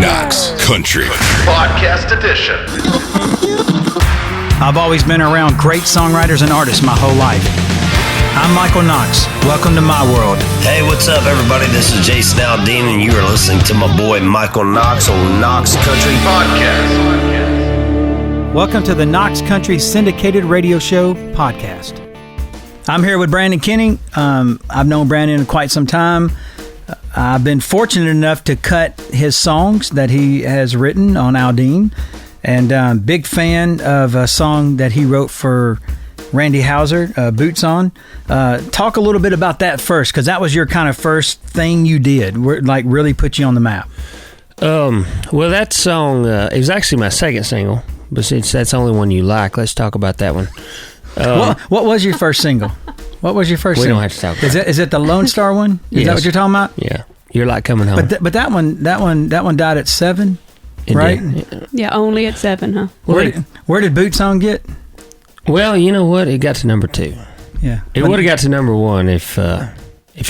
Knox Country Podcast Edition. I've always been around great songwriters and artists my whole life. I'm Michael Knox. Welcome to my world. Hey, what's up, everybody? This is Jason Aldean, and you are listening to my boy Michael Knox on Knox Country Podcast. Welcome to the Knox Country Syndicated Radio Show podcast. I'm here with Brandon Kinney. I've known Brandon quite some time. I've been fortunate enough to cut his songs that he has written on Aldean, and big fan of a song that he wrote for Randy Houser, Boots On. Talk a little bit about that first, because that was your kind of first thing you did, like really put you on the map. Well, that song, it was actually my second single, but since that's the only one you like, let's talk about that one. What was your first single? What was your first single? We don't have to talk about it. Is it the Lone Star one? Is that what you're talking about? Yeah. You're Like Coming Home. But that one died at 7, right? Yeah, only at 7, huh? Where did Boots On get? Well, you know what? It got to number 2. Yeah. It would have got to number 1 if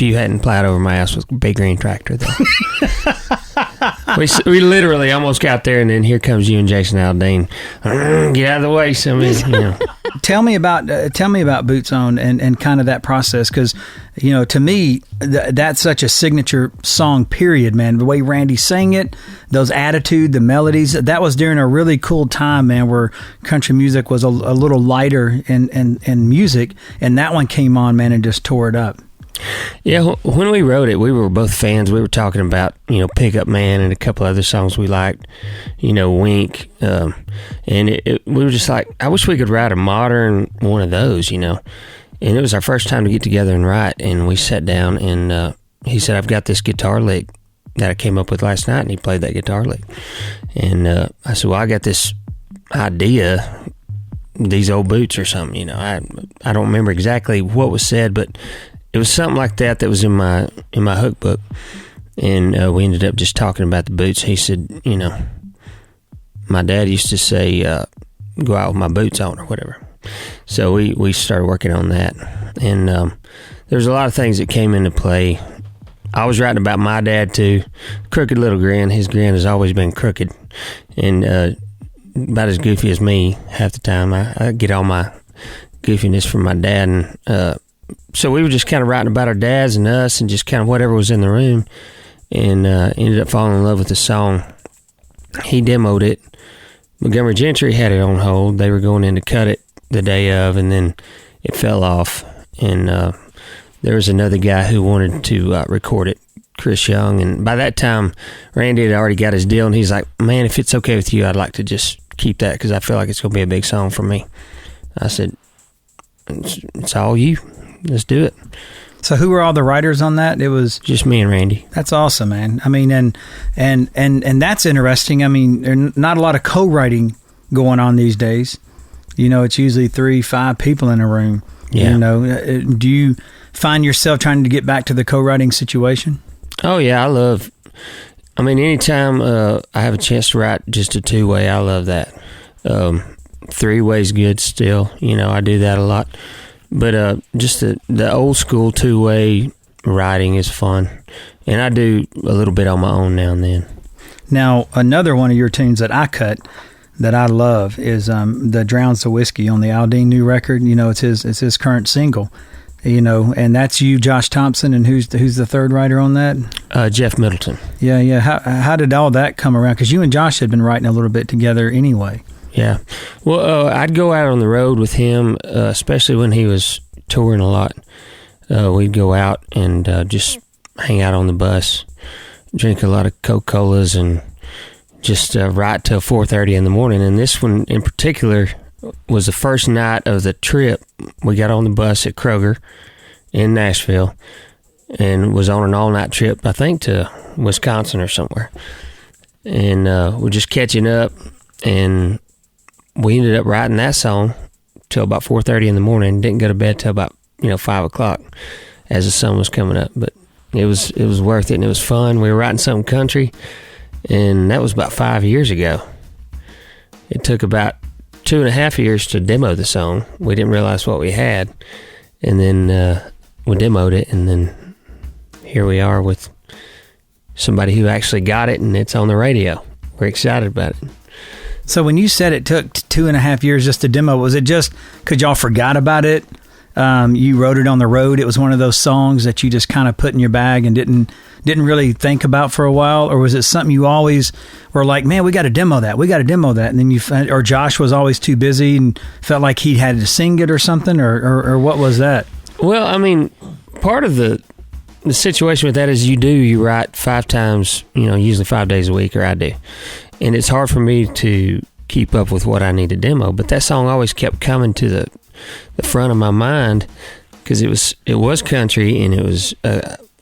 you hadn't plowed over my ass with a big green tractor, though. we literally almost got there, and then here comes you and Jason Aldean. Get out of the way, somebody. Tell me about Boots On and kind of that process, because to me that's such a signature song. Period, man. The way Randy sang it, those attitude, the melodies. That was during a really cool time, man, where country music was a little lighter in music, and that one came on, man, and just tore it up. Yeah, when we wrote it, we were both fans. We were talking about, Pickup Man and a couple other songs we liked, Wink. And we were just like, I wish we could write a modern one of those, And it was our first time to get together and write. And we sat down, and he said, I've got this guitar lick that I came up with last night. And he played that guitar lick. And I said, well, I got this idea, these old boots or something, I don't remember exactly what was said, but it was something like that was in my hook book, and we ended up just talking about the boots. He said, my dad used to say, go out with my boots on or whatever. So we started working on that, and there's a lot of things that came into play. I was writing about my dad too. Crooked little grin. His grin has always been crooked, and about as goofy as me half the time. I get all my goofiness from my dad, and so we were just kind of writing about our dads and us and just kind of whatever was in the room, and ended up falling in love with the song. He demoed it. Montgomery Gentry had it on hold. They were going in to cut it the day of, and then it fell off. And there was another guy who wanted to record it, Chris Young. And by that time, Randy had already got his deal, and he's like, man, if it's okay with you, I'd like to just keep that because I feel like it's going to be a big song for me. I said, it's all you. Let's do it. So who were all the writers on that? It was just me and Randy. That's awesome, man. I mean, and that's interesting. I mean, there's not a lot of co-writing going on these days. It's usually 3-5 people in a room. Yeah. Do you find yourself trying to get back to the co-writing situation? Oh yeah, anytime I have a chance to write just a 2-way, I love that. 3-way's good still. I do that a lot. But just the old school 2-way writing is fun. And I do a little bit on my own now and then. Now, another one of your tunes that I cut that I love is the Drowns the Whiskey on the Aldean new record. It's his current single. And that's you, Josh Thompson, and who's the third writer on that? Jeff Middleton. Yeah. How did all that come around? Because you and Josh had been writing a little bit together anyway. Yeah. Well, I'd go out on the road with him, especially when he was touring a lot. We'd go out and just hang out on the bus, drink a lot of Coca-Colas, and just write till 4:30 in the morning. And this one in particular was the first night of the trip. We got on the bus at Kroger in Nashville and was on an all-night trip, I think, to Wisconsin or somewhere. And we're just catching up, and we ended up writing that song till about 4:30 in the morning. Didn't go to bed till about 5 o'clock as the sun was coming up. But it was worth it, and it was fun. We were writing something country, and that was about 5 years ago. It took about 2.5 years to demo the song. We didn't realize what we had, and then we demoed it, and then here we are with somebody who actually got it and it's on the radio. We're excited about it. So when you said it took 2.5 years just to demo, was it just because y'all forgot about it? You wrote it on the road. It was one of those songs that you just kind of put in your bag and didn't really think about for a while, or was it something you always were like, man, we got to demo that, and then or Josh was always too busy and felt like he had to sing it or something, or what was that? Well, I mean, part of the situation with that is you write 5 times, usually 5 days a week, or I do, and it's hard for me to keep up with what I need to demo. But that song always kept coming to the front of my mind because it was country, and it was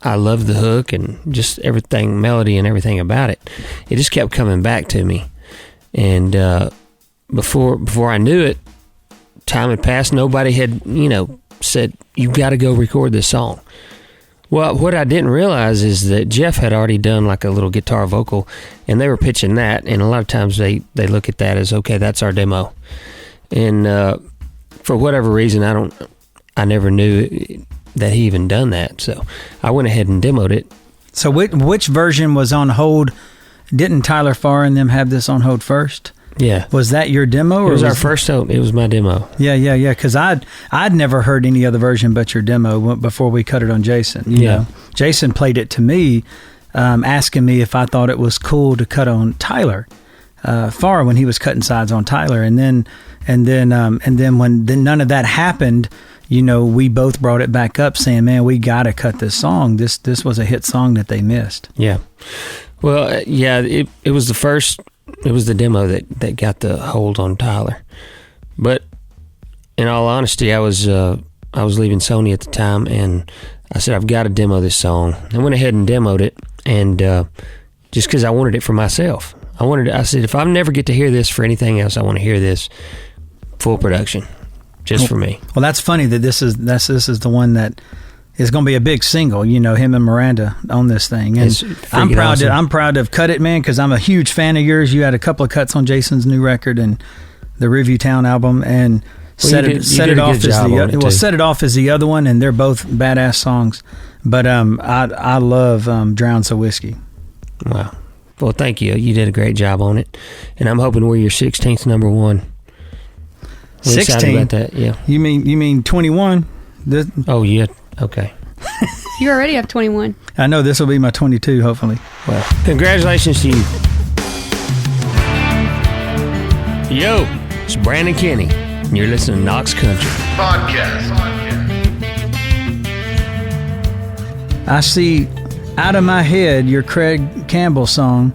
I loved the hook and just everything, melody and everything about it. It just kept coming back to me, and before I knew it, time had passed. Nobody had said you got to go record this song. Well, what I didn't realize is that Jeff had already done like a little guitar vocal, and they were pitching that, and a lot of times they look at that as, okay, that's our demo. And for whatever reason, I never knew that he even done that, so I went ahead and demoed it. So which version was on hold? Didn't Tyler Farr and them have this on hold first? Yeah. Was that your demo? It was our first hold. It was my demo. Yeah. Because I'd never heard any other version but your demo before we cut it on Jason. You know? Jason played it to me, asking me if I thought it was cool to cut on Tyler Farr when he was cutting sides on Tyler, and then when none of that happened, we both brought it back up, saying, "Man, we got to cut this song. This was a hit song that they missed." Yeah. Well, it was the first. It was the demo that got the hold on Tyler. But in all honesty, I was leaving Sony at the time, and I said, I've got to demo this song. I went ahead and demoed it, and just because I wanted it for myself. I said, if I never get to hear this for anything else, I want to hear this full production, just for me. Well, that's funny that this is the one that is going to be a big single, him and Miranda on this thing. And I'm proud to have cut it, man, because I'm a huge fan of yours. You had a couple of cuts on Jason's new record and the Review Town album, and set it off as the other one, and they're both badass songs. But I love Drown So Whiskey. Wow. Well, thank you. You did a great job on it, and I'm hoping we're your 16th number one. 16? About that, yeah. You mean 21? Oh, yeah. Okay. You already have 21. I know this will be my 22, hopefully. Well, congratulations to you. Yo, it's Brandon Kinney, and you're listening to Knox Country Podcast. I see Outta My Head, your Craig Campbell song.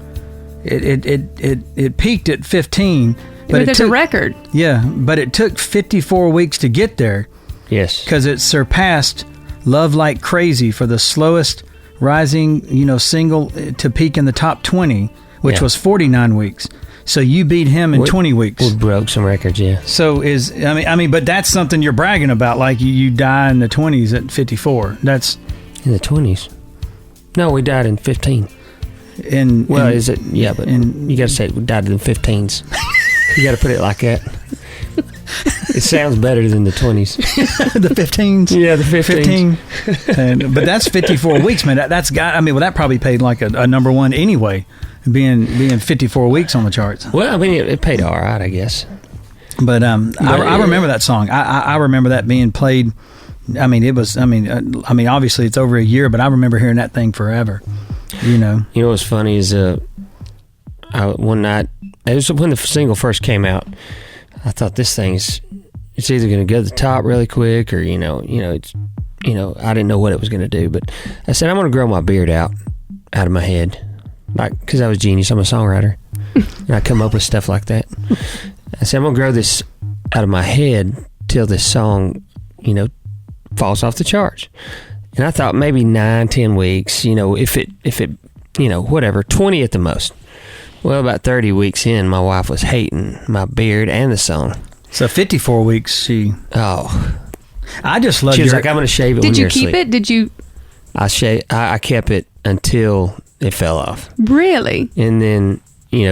It peaked at 15. But it's a record. Yeah, but it took 54 weeks to get there. Yes. Because it surpassed Love Like Crazy for the slowest rising, single to peak in the top 20, which was 49 weeks. So you beat him in 20 weeks. We broke some records, yeah. So but that's something you're bragging about. Like you die in the 20s at 54. That's in the 20s. No, we died in 15. Is it? Yeah, but you got to say we died in the 15s. You got to put it like that. It sounds better than the 20s. The 15s? Yeah, the 15s. 15. But that's 54 weeks, man. That probably paid like a number one anyway, being 54 weeks on the charts. Well, it paid all right, I guess. But I remember that song. I remember that being played. Obviously it's over a year, but I remember hearing that thing forever. You know what's funny is one night, it was when the single first came out, I thought it's either going to go to the top really quick or I didn't know what it was going to do, but I said I'm going to grow my beard out of my head, like, because I was genius. I'm a songwriter and I come up with stuff like that. I said I'm going to grow this out of my head till this song falls off the charts. And I thought maybe 9-10 weeks, if it whatever, 20 at the most. Well, about 30 weeks in, my wife was hating my beard and the song. So 54 weeks, I just love. She was like, "I'm going to shave it." Did when you you're keep asleep. it? Did you? I kept it until it fell off. Really? And then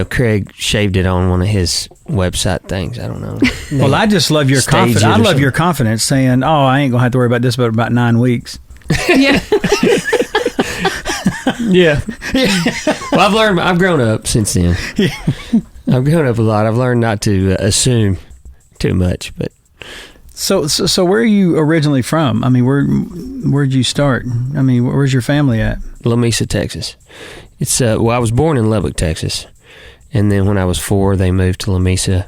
Craig shaved it on one of his website things. I don't know. Well, I just love your confidence. I love your confidence, saying, "Oh, I ain't gonna have to worry about this, but about 9 weeks." Yeah. Yeah. Well, I've grown up since then. I've grown up a lot. I've learned not to assume too much, but. So where are you originally from? I mean, where'd you start? I mean, where's your family at? Lamesa, Texas. It's I was born in Lubbock, Texas, and then when I was 4, they moved to Lamesa,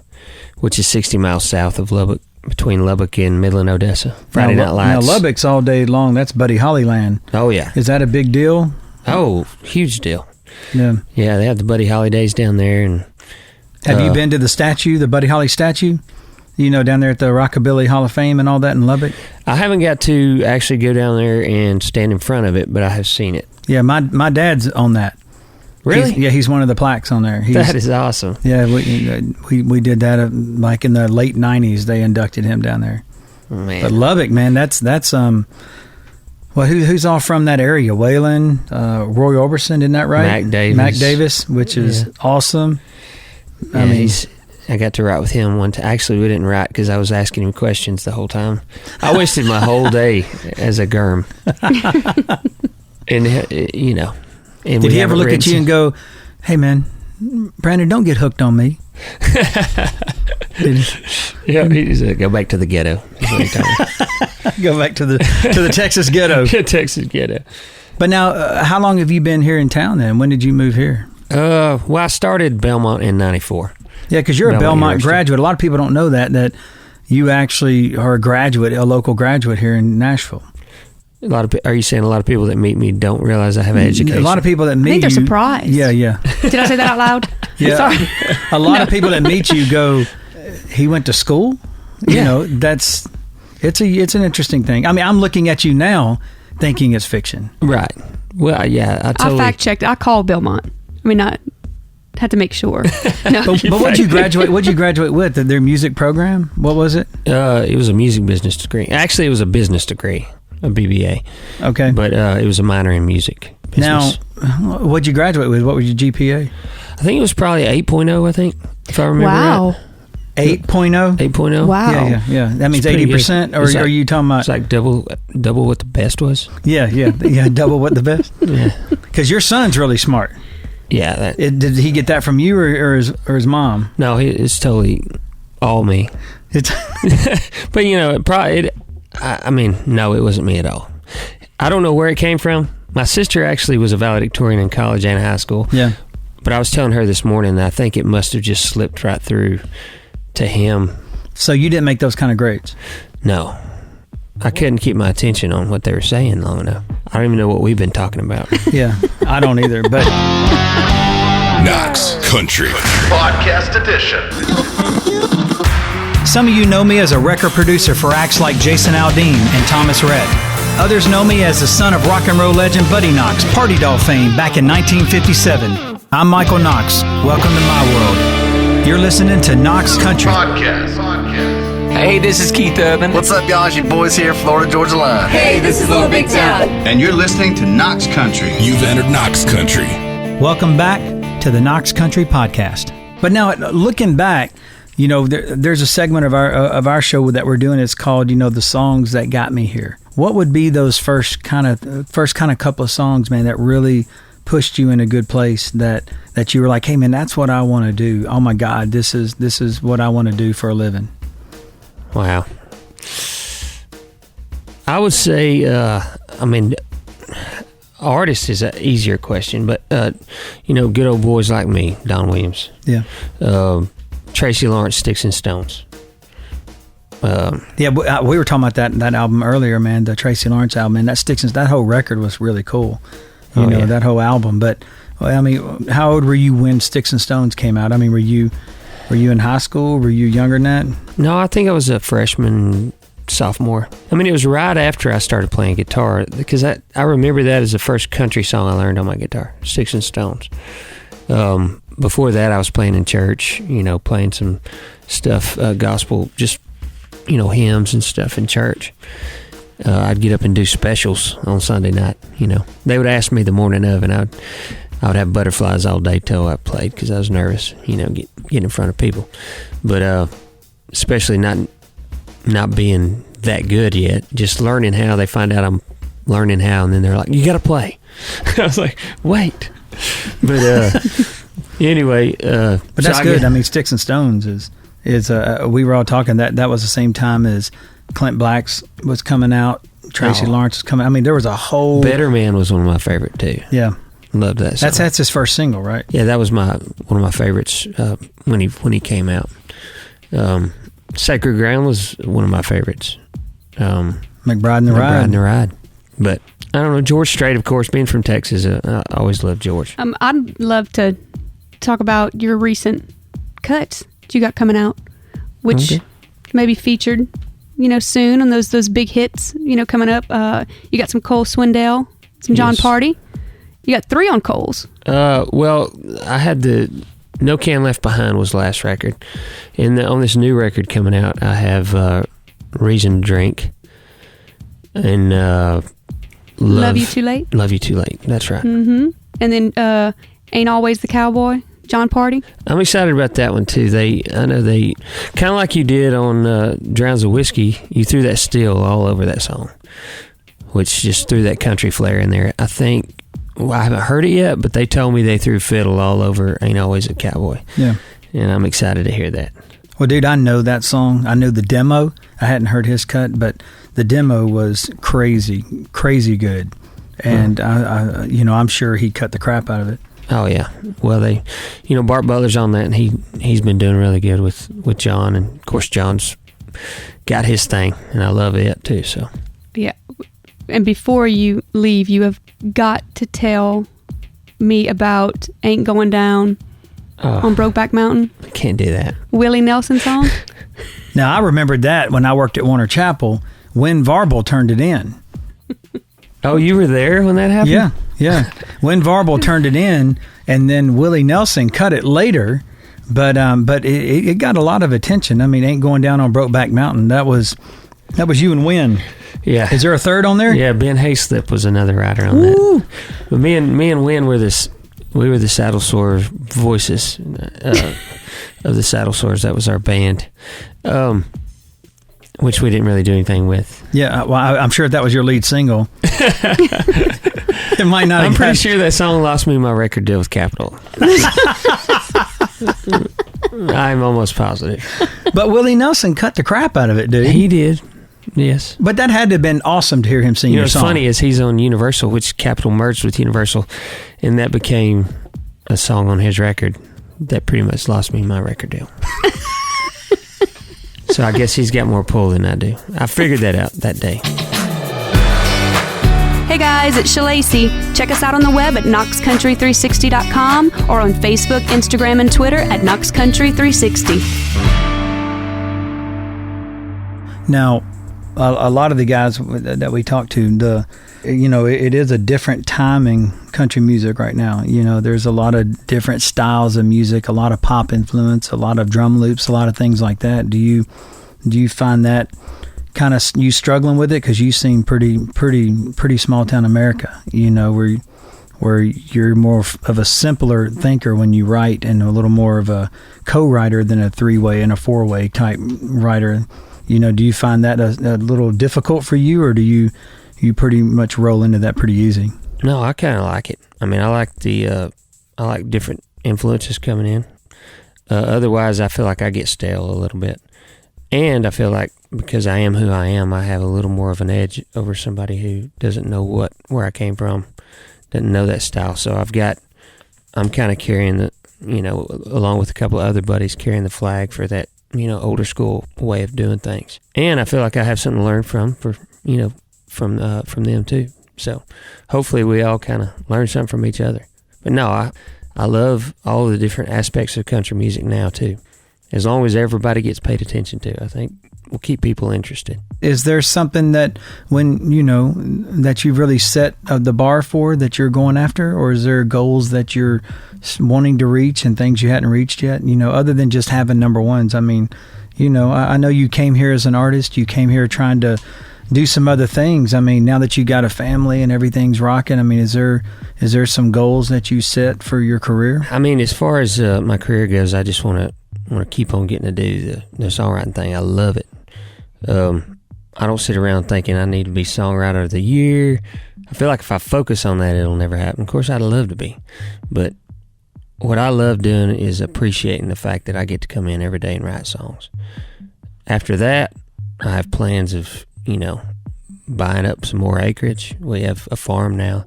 which is 60 miles south of Lubbock, between Lubbock and Midland, Odessa. Friday Night Lights. Now Lubbock's all day long. That's Buddy Holly land. Oh yeah. Is that a big deal? Oh, huge deal. Yeah. Yeah, they have the Buddy Holly days down there, and have you been to the statue, the Buddy Holly statue? You know, down there at the Rockabilly Hall of Fame and all that in Lubbock? I haven't got to actually go down there and stand in front of it, but I have seen it. Yeah, my dad's on that. Really? He's one of the plaques on there. That is awesome. Yeah, we did that like in the late 90s. They inducted him down there. Man. But Lubbock, man, that's well, who's all from that area? Waylon, Roy Orbison, isn't that right? Mac Davis, which is awesome. Yeah, I mean, I got to write with him one time. Actually, we didn't write because I was asking him questions the whole time. I wasted my whole day as a germ. And, you know. And did he ever look at you and go, "Hey, man, Brandon, don't get hooked on me"? Yeah, he said, "Go back to the ghetto." Go back to the Texas ghetto. Texas ghetto. But now, how long have you been here in town then? When did you move here? Well, I started Belmont in 94. Yeah, because you're a Belmont graduate. A lot of people don't know that you actually are a local graduate here in Nashville. Are you saying a lot of people that meet me don't realize I have an education? A lot of people that meet you. I think they're surprised. Yeah. Did I say that out loud? Yeah. Sorry. A lot of people that meet you go, he went to school? You know, it's an interesting thing. I mean, I'm looking at you now thinking it's fiction. Right. Well, yeah, I fact checked. I called Belmont. I mean, not had to make sure. No. But what'd you graduate with? Their music program? What was it? It was a music business degree. Actually, it was a business degree, a BBA. Okay. But it was a minor in music business. Now, what'd you graduate with? What was your GPA? I think it was probably 8.0, I think, if I remember wow. right. 8.0? 8.0? Wow. Yeah. That means 80%? Or are you talking about... It's like double what the best was? Yeah, double what the best? Yeah. Because your son's really smart. Yeah. Did he get that from you or his mom? No, it's totally all me. But, you know, no, it wasn't me at all. I don't know where it came from. My sister actually was a valedictorian in college and high school. Yeah. But I was telling her this morning that I think it must have just slipped right through to him. So you didn't make those kind of grades? No. I couldn't keep my attention on what they were saying long enough. I don't even know what we've been talking about. Yeah, I don't either, but... Knox Country Podcast Edition. Some of you know me as a record producer for acts like Jason Aldean and Thomas Rhett. Others know me as the son of rock and roll legend Buddy Knox, Party Doll fame back in 1957. I'm Michael Knox. Welcome to my world. You're listening to Knox Country Podcast. Hey, this is Keith Urban. What's up, y'all? It's your boys here, Florida Georgia Line. Hey, this is Little Big Town. And you're listening to Knox Country. You've entered Knox Country. Welcome back to the Knox Country Podcast. But now, looking back, you know, there's a segment of our show that we're doing. It's called, you know, the songs that got me here. What would be those first kind of couple of songs, man, that really pushed you in a good place? That you were like, hey, man, that's what I want to do. Oh my God, this is what I want to do for a living. Wow. I would say, artist is an easier question, but, you know, good old boys like me, Don Williams. Yeah. Tracy Lawrence, Sticks and Stones. We were talking about that album earlier, man, the Tracy Lawrence album, man. That whole record was really cool. You know, that whole album. But, I mean, how old were you when Sticks and Stones came out? I mean, were you in high school? Were you younger than that? No, I think I was a freshman, sophomore. I mean, it was right after I started playing guitar, because I remember that as the first country song I learned on my guitar, Sticks and Stones. Before that, I was playing in church, you know, playing some stuff, gospel, just, you know, hymns and stuff in church. I'd get up and do specials on Sunday night, you know. They would ask me the morning of, and I would have butterflies all day till I played because I was nervous, you know, get in front of people. But especially not being that good yet, just learning how they find out I'm learning how, and then they're like, "You got to play." I was like, "Wait," but anyway. But that's good. I mean, Sticks and Stones is we were all talking that was the same time as Clint Black's was coming out. Tracy Lawrence was coming. I mean, there was a whole. Better Man was one of my favorite too. Yeah, loved that song. That's his first single, right? Yeah, that was one of my favorites when he came out. Sacred Ground was one of my favorites. McBride and the Ride. But I don't know, George Strait, of course, being from Texas, I always loved George. I'd love to talk about your recent cuts that you got coming out, which maybe featured, soon on those big hits, coming up. You got some Cole Swindell, some Jon Pardi. You got 3 on Cole's. Well, I had the No Can Left Behind was the last record. And on this new record coming out, I have Reason to Drink and Love You Too Late. Love You Too Late. That's right. Mm-hmm. And then Ain't Always the Cowboy, Jon Pardi. I'm excited about that one too. I know they kind of like you did on Drowns of Whiskey. You threw that steel all over that song, which just threw that country flair in there. I think I haven't heard it yet, but they told me they threw fiddle all over Ain't Always a Cowboy. Yeah, and I'm excited to hear that. Well, dude, I know that song. I knew the demo. I hadn't heard his cut, but the demo was crazy good. And I'm sure he cut the crap out of it. Oh yeah. Well, Bart Butler's on that, and he's been doing really good with Jon, and of course Jon's got his thing, and I love it too. So yeah. And before you leave, you have got to tell me about Ain't Going Down on Brokeback Mountain. I can't do that. Willie Nelson song. Now I remembered that when I worked at Warner Chapel, Win Varble turned it in. Oh, you were there when that happened? Yeah. Win Varble turned it in, and then Willie Nelson cut it later, but it got a lot of attention. I mean, Ain't Going Down on Brokeback Mountain. That was you and Win. Yeah. Is there a third on there? Yeah, Ben Hayslip was another writer on that. But me and Win were the Saddle Sore voices of the Saddle Sores. That was our band. Which we didn't really do anything with. Yeah, well, I'm sure if that was your lead single, it might not. I'm pretty sure that song lost me my record deal with Capitol. I'm almost positive. But Willie Nelson cut the crap out of it, dude. He did, yes. But that had to have been awesome to hear him sing your song. What's funny is he's on Universal, which Capitol merged with Universal, and that became a song on his record that pretty much lost me my record deal. So I guess he's got more pull than I do. I figured that out that day. Hey guys, it's Shalacy. Check us out on the web at knoxcountry360.com or on Facebook, Instagram, and Twitter at knoxcountry360. Now, a lot of the guys that we talk to, it is a different time in country music right now. There's a lot of different styles of music, a lot of pop influence, a lot of drum loops, a lot of things like that. Do you find that kind of you struggling with it? Because you seem pretty small town America, where you're more of a simpler thinker when you write, and a little more of a co-writer than a 3-way and a 4-way type writer. Do you find that a little difficult for you, or do you pretty much roll into that pretty easy? No, I kind of like it. I mean, I like I like different influences coming in. Otherwise, I feel like I get stale a little bit. And I feel like because I am who I am, I have a little more of an edge over somebody who doesn't know where I came from, doesn't know that style. So I'm kind of carrying along with a couple of other buddies, carrying the flag for that, older school way of doing things. And I feel like I have something to learn from them too. So hopefully we all kind of learn something from each other. But no, I love all the different aspects of country music now too. As long as everybody gets paid attention to, I think we'll keep people interested. Is there something that that you've really set the bar for that you're going after, or is there goals that you're wanting to reach and things you hadn't reached yet? Other than just having number ones. I mean, I know you came here as an artist. You came here trying to do some other things. I mean, now that you got a family and everything's rocking, I mean, is there some goals that you set for your career? I mean, as far as my career goes, I just want to keep on getting to do the songwriting thing. I love it. I don't sit around thinking I need to be Songwriter of the Year. I feel like if I focus on that, it'll never happen. Of course, I'd love to be. But what I love doing is appreciating the fact that I get to come in every day and write songs. After that, I have plans of, buying up some more acreage. We have a farm now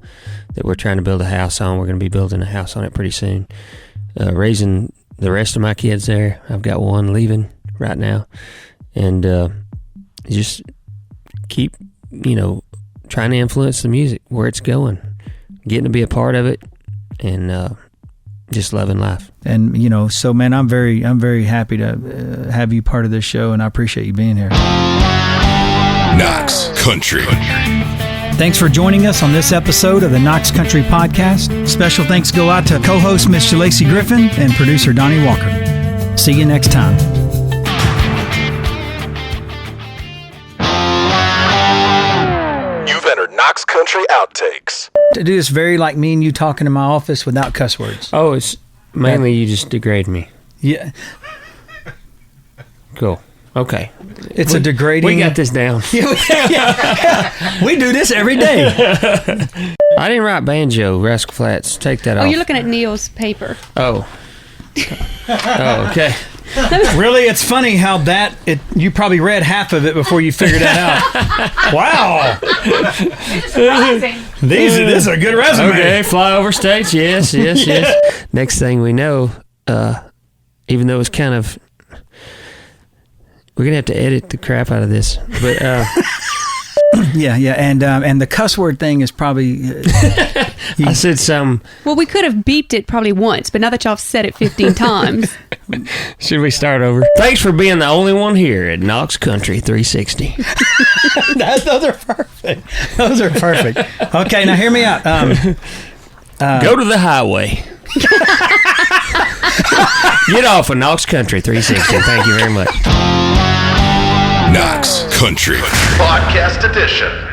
that we're trying to build a house on. We're going to be building a house on it pretty soon. Raising the rest of my kids there. I've got one leaving right now. And just keep, trying to influence the music, where it's going. Getting to be a part of it and just loving life. And, so, man, I'm very happy to have you part of this show, and I appreciate you being here. Knox Country. Thanks for joining us on this episode of the Knox Country Podcast. Special thanks go out to co-host Miss Lacey Griffin and producer Donnie Walker. See you next time. You've entered Knox Country Outtakes. To do this very like me and you talking in my office without cuss words. Oh, it's mainly you just degrade me. Yeah. Cool. Okay. It's a degrading... We got this down. Yeah. We do this every day. I didn't write banjo, Rascal Flatts. Take that off. Oh, you're looking at Neil's paper. Oh, okay. Really, it's funny how you probably read half of it before you figured that out. Wow. This is a good resume. Okay, flyover states, yes. Next thing we know, even though it's kind of... We're going to have to edit the crap out of this. But Yeah, and the cuss word thing is probably... I said some... Well, we could have beeped it probably once, but now that y'all have said it 15 times... Should we start over? Thanks for being the only one here at Knox Country 360. Those are perfect. Okay, now hear me out. Go to the highway. Get off of Knox Country 360. Thank you very much. Knox Country Podcast Edition.